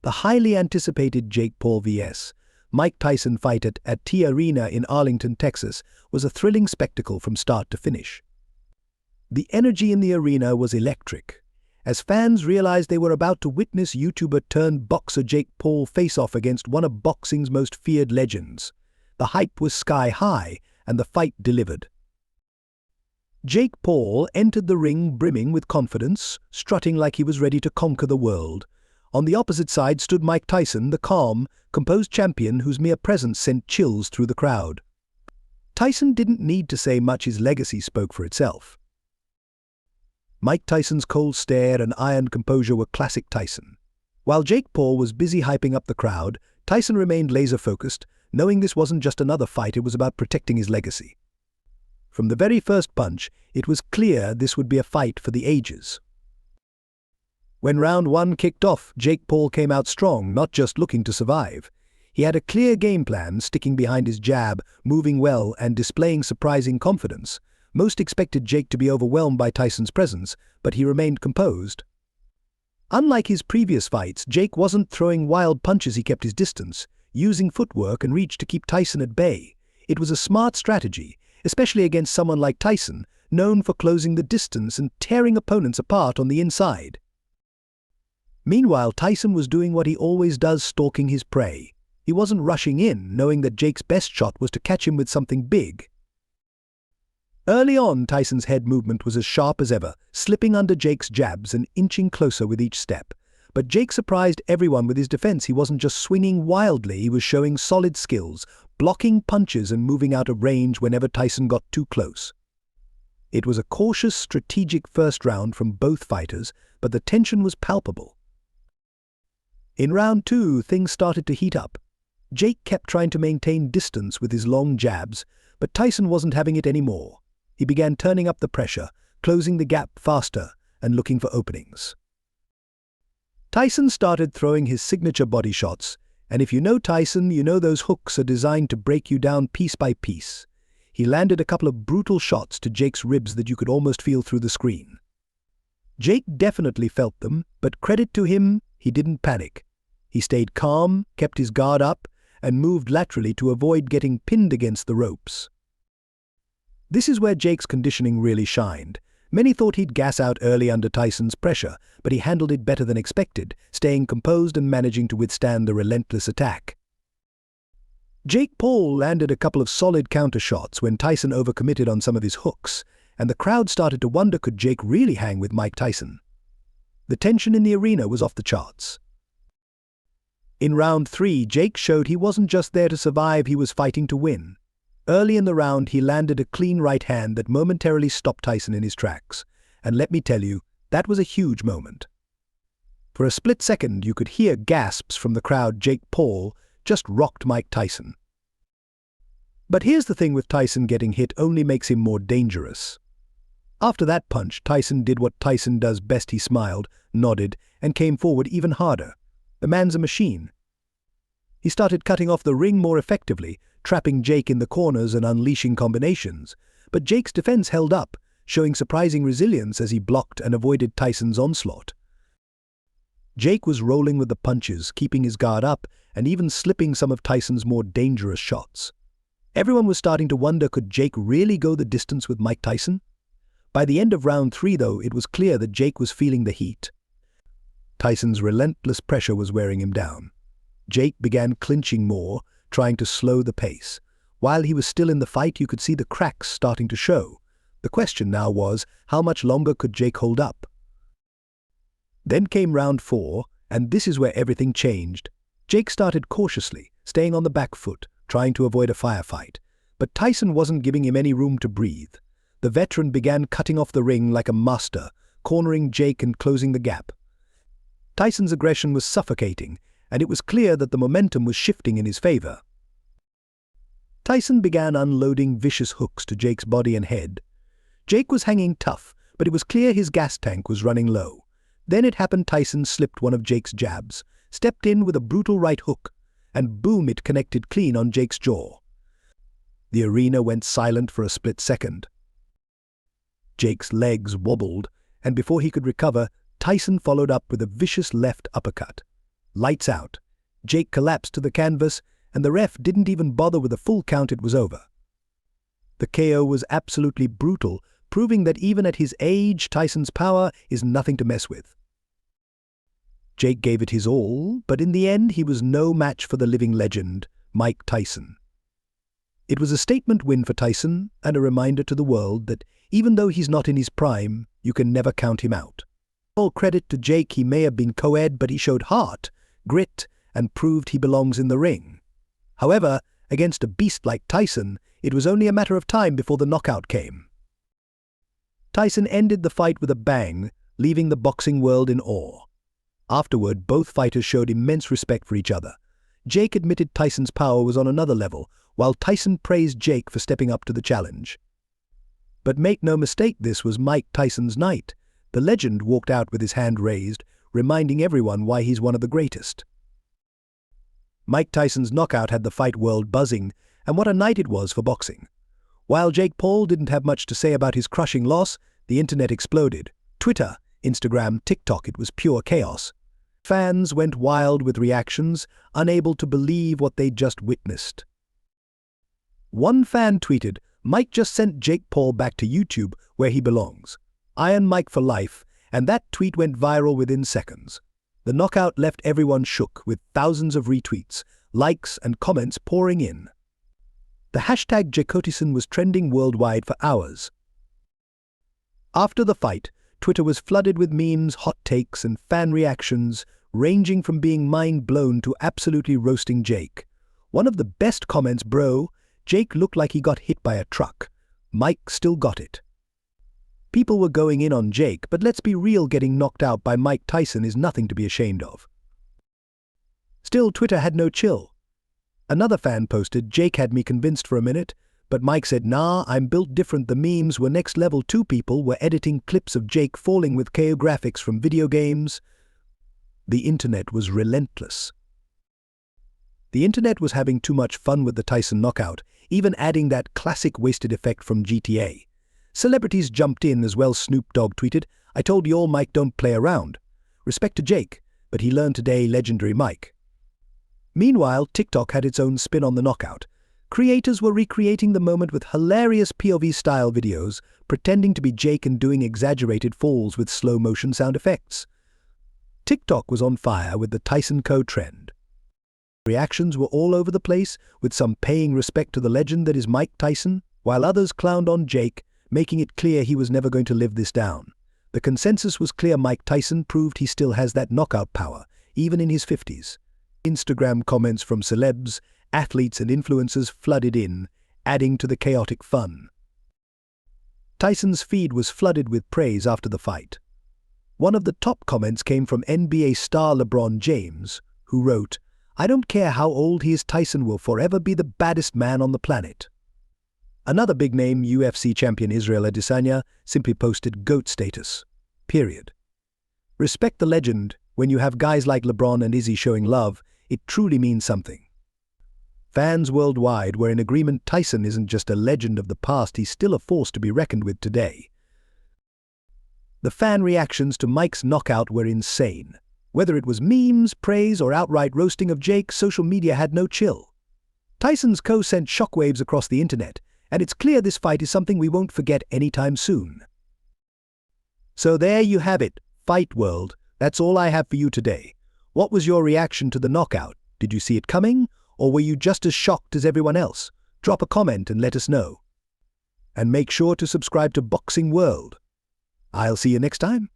The highly anticipated Jake Paul vs. Mike Tyson fight at T Arena in Arlington, Texas, was a thrilling spectacle from start to finish. The energy in the arena was electric, as fans realized they were about to witness YouTuber-turned-boxer Jake Paul face off against one of boxing's most feared legends. The hype was sky high, and the fight delivered. Jake Paul entered the ring brimming with confidence, strutting like he was ready to conquer the world. On the opposite side stood Mike Tyson, the calm, composed champion whose mere presence sent chills through the crowd. Tyson didn't need to say much, his legacy spoke for itself. Mike Tyson's cold stare and iron composure were classic Tyson. While Jake Paul was busy hyping up the crowd, Tyson remained laser-focused, knowing this wasn't just another fight, it was about protecting his legacy. From the very first punch, it was clear this would be a fight for the ages. When round one kicked off, Jake Paul came out strong, not just looking to survive. He had a clear game plan, sticking behind his jab, moving well, and displaying surprising confidence. Most expected Jake to be overwhelmed by Tyson's presence, but he remained composed. Unlike his previous fights, Jake wasn't throwing wild punches, he kept his distance, using footwork and reach to keep Tyson at bay. It was a smart strategy, especially against someone like Tyson, known for closing the distance and tearing opponents apart on the inside. Meanwhile, Tyson was doing what he always does, stalking his prey. He wasn't rushing in, knowing that Jake's best shot was to catch him with something big. Early on, Tyson's head movement was as sharp as ever, slipping under Jake's jabs and inching closer with each step. But Jake surprised everyone with his defense. He wasn't just swinging wildly, he was showing solid skills, blocking punches and moving out of range whenever Tyson got too close. It was a cautious, strategic first round from both fighters, but the tension was palpable. In round two, things started to heat up. Jake kept trying to maintain distance with his long jabs, but Tyson wasn't having it anymore. He began turning up the pressure, closing the gap faster, and looking for openings. Tyson started throwing his signature body shots, and if you know Tyson, you know those hooks are designed to break you down piece by piece. He landed a couple of brutal shots to Jake's ribs that you could almost feel through the screen. Jake definitely felt them, but credit to him, he didn't panic. He stayed calm, kept his guard up, and moved laterally to avoid getting pinned against the ropes. This is where Jake's conditioning really shined. Many thought he'd gas out early under Tyson's pressure, but he handled it better than expected, staying composed and managing to withstand the relentless attack. Jake Paul landed a couple of solid counter shots when Tyson overcommitted on some of his hooks, and the crowd started to wonder, could Jake really hang with Mike Tyson? The tension in the arena was off the charts. In round three, Jake showed he wasn't just there to survive, he was fighting to win. Early in the round, he landed a clean right hand that momentarily stopped Tyson in his tracks. And let me tell you, that was a huge moment. For a split second, you could hear gasps from the crowd. Jake Paul just rocked Mike Tyson. But here's the thing with Tyson, getting hit only makes him more dangerous. After that punch, Tyson did what Tyson does best. He smiled, nodded, and came forward even harder. The man's a machine. He started cutting off the ring more effectively, trapping Jake in the corners and unleashing combinations. But Jake's defense held up, showing surprising resilience as he blocked and avoided Tyson's onslaught. Jake was rolling with the punches, keeping his guard up, and even slipping some of Tyson's more dangerous shots. Everyone was starting to wonder, could Jake really go the distance with Mike Tyson? By the end of round three, though, it was clear that Jake was feeling the heat. Tyson's relentless pressure was wearing him down. Jake began clinching more, trying to slow the pace. While he was still in the fight, you could see the cracks starting to show. The question now was, how much longer could Jake hold up? Then came round four, and this is where everything changed. Jake started cautiously, staying on the back foot, trying to avoid a firefight. But Tyson wasn't giving him any room to breathe. The veteran began cutting off the ring like a master, cornering Jake and closing the gap. Tyson's aggression was suffocating, and it was clear that the momentum was shifting in his favor. Tyson began unloading vicious hooks to Jake's body and head. Jake was hanging tough, but it was clear his gas tank was running low. Then it happened. Tyson slipped one of Jake's jabs, stepped in with a brutal right hook, and boom, it connected clean on Jake's jaw. The arena went silent for a split second. Jake's legs wobbled, and before he could recover, Tyson followed up with a vicious left uppercut. Lights out. Jake collapsed to the canvas, and the ref didn't even bother with a full count. It was over. The KO was absolutely brutal, proving that even at his age, Tyson's power is nothing to mess with. Jake gave it his all, but in the end he was no match for the living legend, Mike Tyson. It was a statement win for Tyson and a reminder to the world that even though he's not in his prime, you can never count him out. All credit to Jake, he may have been co-ed, but he showed heart, grit, and proved he belongs in the ring. However, against a beast like Tyson, it was only a matter of time before the knockout came. Tyson ended the fight with a bang, leaving the boxing world in awe. Afterward, both fighters showed immense respect for each other. Jake admitted Tyson's power was on another level, while Tyson praised Jake for stepping up to the challenge. But make no mistake, this was Mike Tyson's night. The legend walked out with his hand raised, reminding everyone why he's one of the greatest. Mike Tyson's knockout had the fight world buzzing, and what a night it was for boxing. While Jake Paul didn't have much to say about his crushing loss, the internet exploded. Twitter, Instagram, TikTok, it was pure chaos. Fans went wild with reactions, unable to believe what they'd just witnessed. One fan tweeted, "Mike just sent Jake Paul back to YouTube, where he belongs. Iron Mike for life," and that tweet went viral within seconds. The knockout left everyone shook, with thousands of retweets, likes, and comments pouring in. The hashtag Jakotison was trending worldwide for hours. After the fight, Twitter was flooded with memes, hot takes, and fan reactions, ranging from being mind-blown to absolutely roasting Jake. One of the best comments, "Bro, Jake looked like he got hit by a truck. Mike still got it." People were going in on Jake, but let's be real, getting knocked out by Mike Tyson is nothing to be ashamed of. Still, Twitter had no chill. Another fan posted, "Jake had me convinced for a minute, but Mike said, nah, I'm built different." The memes were next level. Two people were editing clips of Jake falling with KO graphics from video games. The internet was relentless. The internet was having too much fun with the Tyson knockout, even adding that classic wasted effect from GTA. Celebrities jumped in as well. Snoop Dogg tweeted, "I told you all, Mike don't play around. Respect to Jake, but he learned today, legendary Mike." Meanwhile, TikTok had its own spin on the knockout. Creators were recreating the moment with hilarious POV-style videos, pretending to be Jake and doing exaggerated falls with slow-motion sound effects. TikTok was on fire with the Tyson Co trend. Reactions were all over the place, with some paying respect to the legend that is Mike Tyson, while others clowned on Jake, making it clear he was never going to live this down. The consensus was clear: Mike Tyson proved he still has that knockout power, even in his 50s. Instagram comments from celebs, athletes, and influencers flooded in, adding to the chaotic fun. Tyson's feed was flooded with praise after the fight. One of the top comments came from NBA star LeBron James, who wrote, "I don't care how old he is, Tyson will forever be the baddest man on the planet." Another big-name UFC champion, Israel Adesanya, simply posted GOAT status. Period. Respect the legend. When you have guys like LeBron and Izzy showing love, it truly means something. Fans worldwide were in agreement: Tyson isn't just a legend of the past, he's still a force to be reckoned with today. The fan reactions to Mike's knockout were insane. Whether it was memes, praise, or outright roasting of Jake, social media had no chill. Tyson's Co sent shockwaves across the internet, and it's clear this fight is something we won't forget anytime soon. So there you have it, fight world. That's all I have for you today. What was your reaction to the knockout? Did you see it coming, or were you just as shocked as everyone else? Drop a comment and let us know. And make sure to subscribe to Boxing World. I'll see you next time.